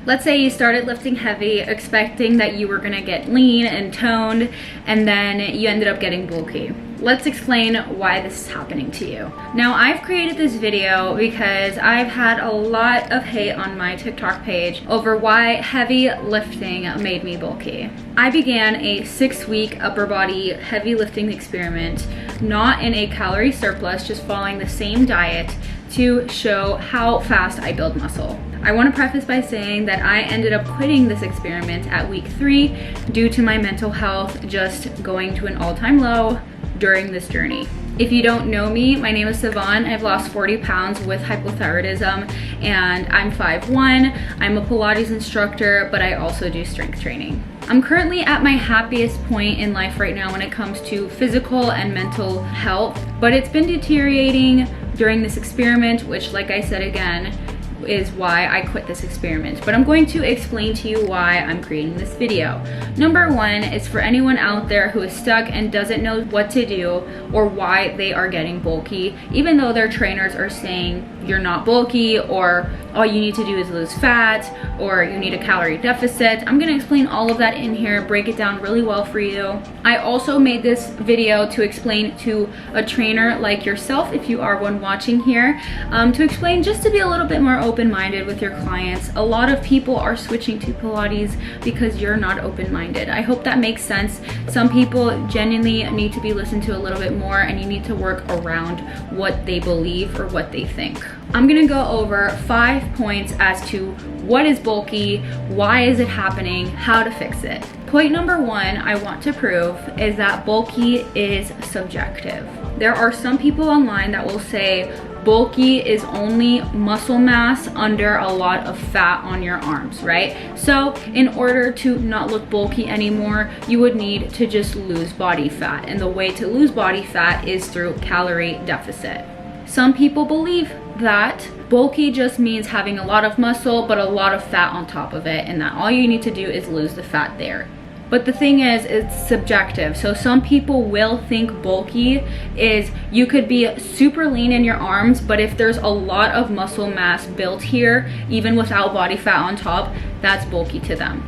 Let's say you started lifting heavy expecting that you were gonna get lean and toned, and then you ended up getting bulky. Let's explain why this is happening to you. Now, I've created this video because I've had a lot of hate on my TikTok page over why heavy lifting made me bulky. I began a 6-week upper body heavy lifting experiment, not in a calorie surplus, just following the same diet to show how fast I build muscle. I want to preface by saying that I ended up quitting this experiment at week 3 due to my mental health just going to an all-time low during this journey. If you don't know me, my name is Sivan. I've lost 40 pounds with hypothyroidism and I'm 5'1". I'm a Pilates instructor, but I also do strength training. I'm currently at my happiest point in life right now when it comes to physical and mental health, but it's been deteriorating during this experiment, which, like I said again, is why I quit this experiment. But I'm going to explain to you why I'm creating this video. Number one is for anyone out there who is stuck and doesn't know what to do or why they are getting bulky, even though their trainers are saying you're not bulky, or all you need to do is lose fat, or you need a calorie deficit. I'm gonna explain all of that in here, break it down really well for you. I also made this video to explain to a trainer like yourself, if you are one watching here, to explain just to be a little bit more open-minded with your clients. A lot of people are switching to Pilates because you're not open-minded. I hope that makes sense. Some people genuinely need to be listened to a little bit more, and you need to work around what they believe or what they think. I'm gonna go over 5 points as to what is bulky, why is it happening, how to fix it. Point number 1 I want to prove is that bulky is subjective. There are some people online that will say bulky is only muscle mass under a lot of fat on your arms, right? So in order to not look bulky anymore, you would need to just lose body fat. And the way to lose body fat is through calorie deficit. Some people believe that bulky just means having a lot of muscle but a lot of fat on top of it, and that all you need to do is lose the fat there. But the thing is, it's subjective. So some people will think bulky is you could be super lean in your arms, but if there's a lot of muscle mass built here, even without body fat on top, that's bulky to them.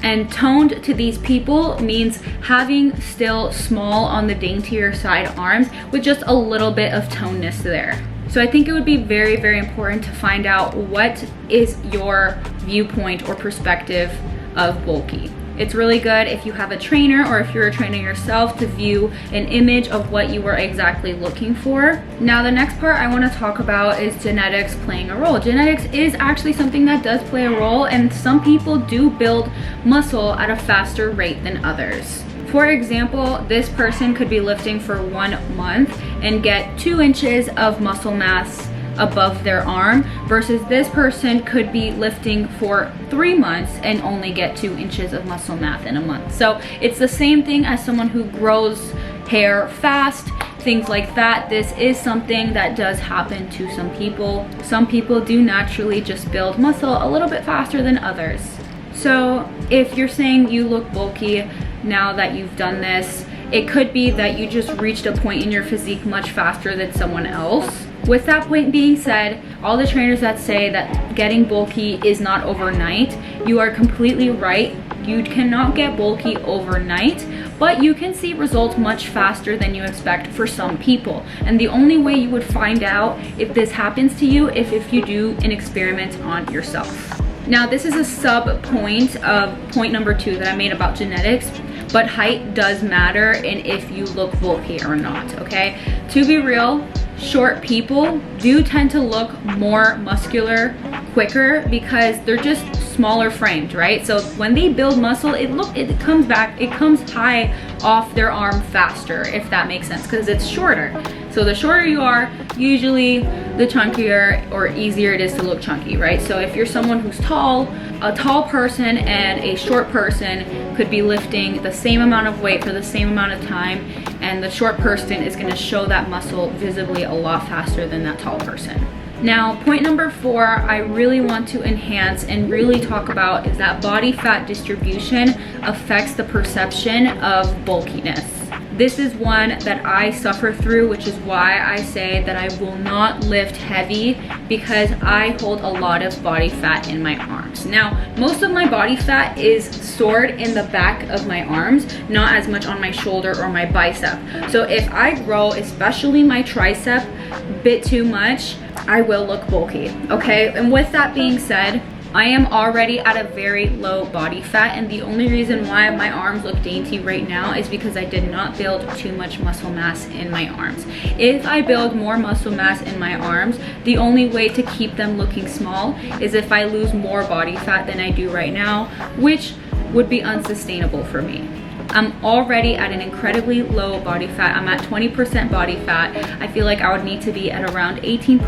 And toned to these people means having still small on the daintier side arms with just a little bit of tonedness there. So I think it would be very, very important to find out what is your viewpoint or perspective of bulky. It's really good if you have a trainer or if you're a trainer yourself to view an image of what you were exactly looking for. Now, the next part I want to talk about is genetics playing a role. Genetics is actually something that does play a role, and some people do build muscle at a faster rate than others. For example, this person could be lifting for 1 month and get 2 inches of muscle mass above their arm, versus this person could be lifting for 3 months and only get 2 inches of muscle mass in a month. So it's the same thing as someone who grows hair fast, things like that. This is something that does happen to some people. Some people do naturally just build muscle a little bit faster than others. So if you're saying you look bulky now that you've done this, it could be that you just reached a point in your physique much faster than someone else. With that point being said, all the trainers that say that getting bulky is not overnight, you are completely right. You cannot get bulky overnight, but you can see results much faster than you expect for some people. And the only way you would find out if this happens to you is if you do an experiment on yourself. Now, this is a sub point of point number 2 that I made about genetics, but height does matter in if you look bulky or not, okay? To be real, short people do tend to look more muscular quicker because they're just smaller framed, right? So when they build muscle, it comes high off their arm faster, if that makes sense, because it's shorter. So the shorter you are, usually the chunkier or easier it is to look chunky, right? So if you're someone who's tall, a tall person and a short person could be lifting the same amount of weight for the same amount of time, and the short person is going to show that muscle visibly a lot faster than that tall person. Now, point number 4 I really want to enhance and really talk about is that body fat distribution affects the perception of bulkiness. This is one that I suffer through, which is why I say that I will not lift heavy, because I hold a lot of body fat in my arms. Now, most of my body fat is stored in the back of my arms, not as much on my shoulder or my bicep. So if I grow, especially my tricep, a bit too much, I will look bulky, okay? And with that being said, I am already at a very low body fat, and the only reason why my arms look dainty right now is because I did not build too much muscle mass in my arms. If I build more muscle mass in my arms, the only way to keep them looking small is if I lose more body fat than I do right now, which would be unsustainable for me. I'm already at an incredibly low body fat. I'm at 20% body fat. I feel like I would need to be at around 18%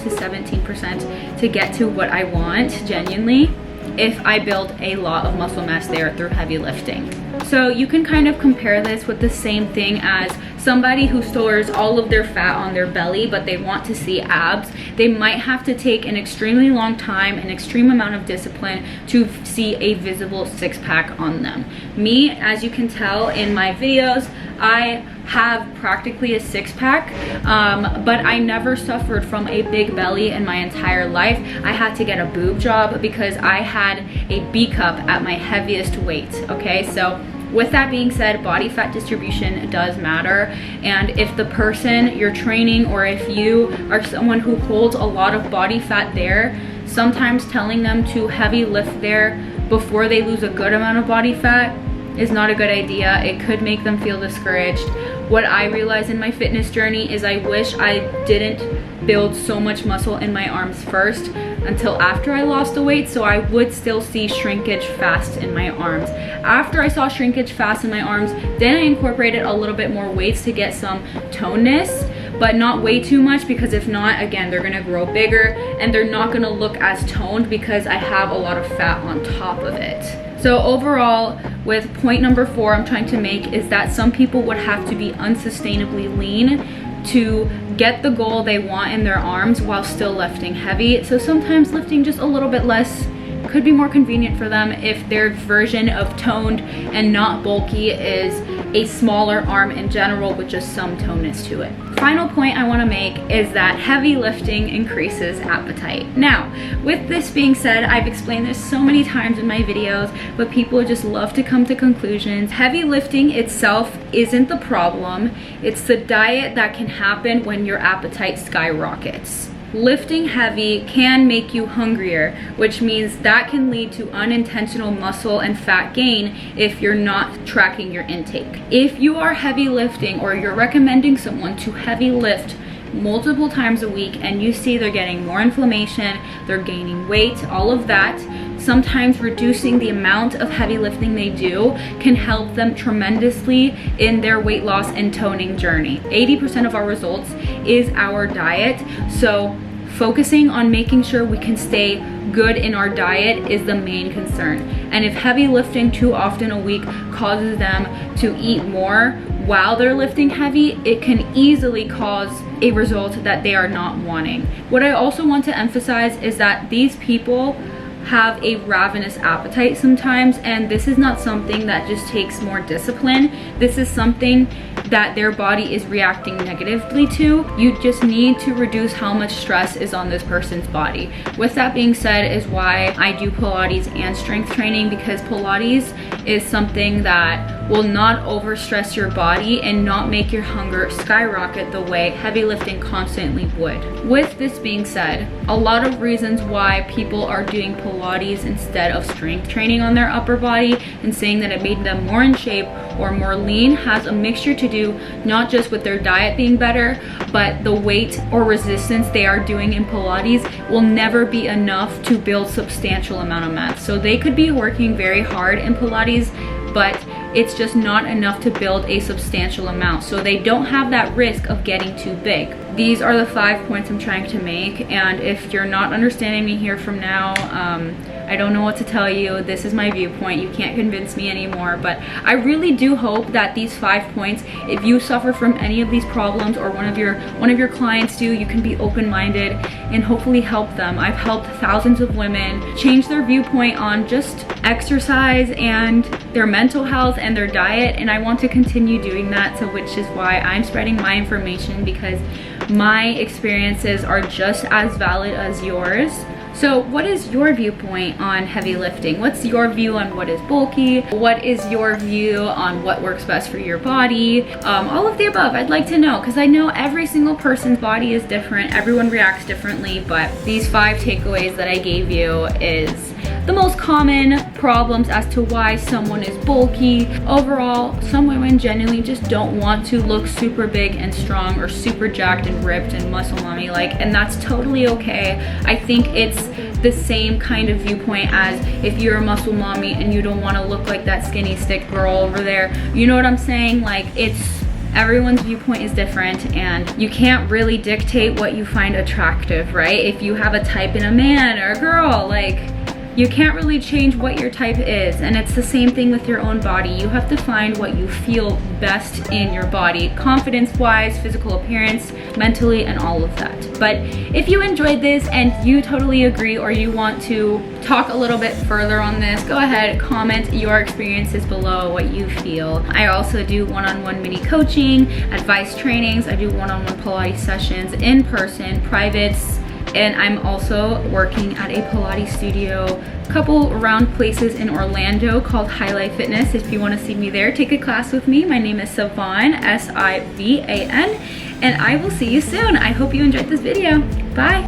to 17% to get to what I want genuinely, if I build a lot of muscle mass there through heavy lifting. So you can kind of compare this with the same thing as somebody who stores all of their fat on their belly, but they want to see abs. They might have to take an extremely long time, an extreme amount of discipline to see a visible six-pack on them. Me, as you can tell in my videos, I have practically a six-pack, but I never suffered from a big belly in my entire life. I had to get a boob job because I had a B cup at my heaviest weight, okay? So with that being said, body fat distribution does matter, and if the person you're training, or if you are someone who holds a lot of body fat there, sometimes telling them to heavy lift there before they lose a good amount of body fat is not a good idea. It could make them feel discouraged. What I realized in my fitness journey is I wish I didn't build so much muscle in my arms first until after I lost the weight, so I would still see shrinkage fast in my arms. After I saw shrinkage fast in my arms, then I incorporated a little bit more weights to get some toneness, but not way too much, because if not, again, they're gonna grow bigger and they're not gonna look as toned because I have a lot of fat on top of it. So overall, with point number 4 I'm trying to make is that some people would have to be unsustainably lean to get the goal they want in their arms while still lifting heavy. So sometimes lifting just a little bit less could be more convenient for them if their version of toned and not bulky is a smaller arm in general with just some toneness to it. Final point I want to make is that heavy lifting increases appetite. Now, with this being said, I've explained this so many times in my videos, but people just love to come to conclusions. Heavy lifting itself isn't the problem. It's the diet that can happen when your appetite skyrockets. Lifting heavy can make you hungrier, which means that can lead to unintentional muscle and fat gain if you're not tracking your intake. If you are heavy lifting, or you're recommending someone to heavy lift multiple times a week, and you see they're getting more inflammation, they're gaining weight, all of that, sometimes reducing the amount of heavy lifting they do can help them tremendously in their weight loss and toning journey. 80% of our results is our diet, so focusing on making sure we can stay good in our diet is the main concern. And if heavy lifting too often a week causes them to eat more while they're lifting heavy, it can easily cause a result that they are not wanting. What I also want to emphasize is that these people have a ravenous appetite sometimes, and this is not something that just takes more discipline. This is something that their body is reacting negatively to. You just need to reduce how much stress is on this person's body. With that being said, is why I do Pilates and strength training, because Pilates is something that will not overstress your body and not make your hunger skyrocket the way heavy lifting constantly would. With this being said, a lot of reasons why people are doing Pilates instead of strength training on their upper body and saying that it made them more in shape or more lean has a mixture to do not just with their diet being better, but the weight or resistance they are doing in Pilates will never be enough to build substantial amount of mass. So they could be working very hard in Pilates, but it's just not enough to build a substantial amount, so they don't have that risk of getting too big. These are the 5 points I'm trying to make, and if you're not understanding me here from now, I don't know what to tell you. This is my viewpoint. You can't convince me anymore. But I really do hope that these 5 points, if you suffer from any of these problems or one of your clients do, you can be open-minded and hopefully help them. I've helped thousands of women change their viewpoint on just exercise and their mental health and their diet, and I want to continue doing that, so which is why I'm spreading my information, because my experiences are just as valid as yours. So what is your viewpoint on heavy lifting? What's your view on what is bulky? What is your view on what works best for your body? All of the above, I'd like to know, because I know every single person's body is different. Everyone reacts differently, but these 5 takeaways that I gave you is the most common problems as to why someone is bulky. Overall, some women genuinely just don't want to look super big and strong or super jacked and ripped and muscle mommy like, and that's totally okay. I think it's the same kind of viewpoint as if you're a muscle mommy and you don't want to look like that skinny stick girl over there. You know what I'm saying? Like, everyone's viewpoint is different, and you can't really dictate what you find attractive, right? If you have a type in a man or a girl, like, you can't really change what your type is, and it's the same thing with your own body. You have to find what you feel best in your body, confidence-wise, physical appearance, mentally, and all of that. But if you enjoyed this and you totally agree, or you want to talk a little bit further on this, go ahead, comment your experiences below, what you feel. I also do one-on-one mini coaching, advice trainings. I do one-on-one Pilates sessions, in person, privates, and I'm also working at a Pilates studio, couple around places in Orlando called Highlight Fitness. If you want to see me there, take a class with me. My name is Sivan, S-I-V-A-N, and I will see you soon. I hope you enjoyed this video. Bye.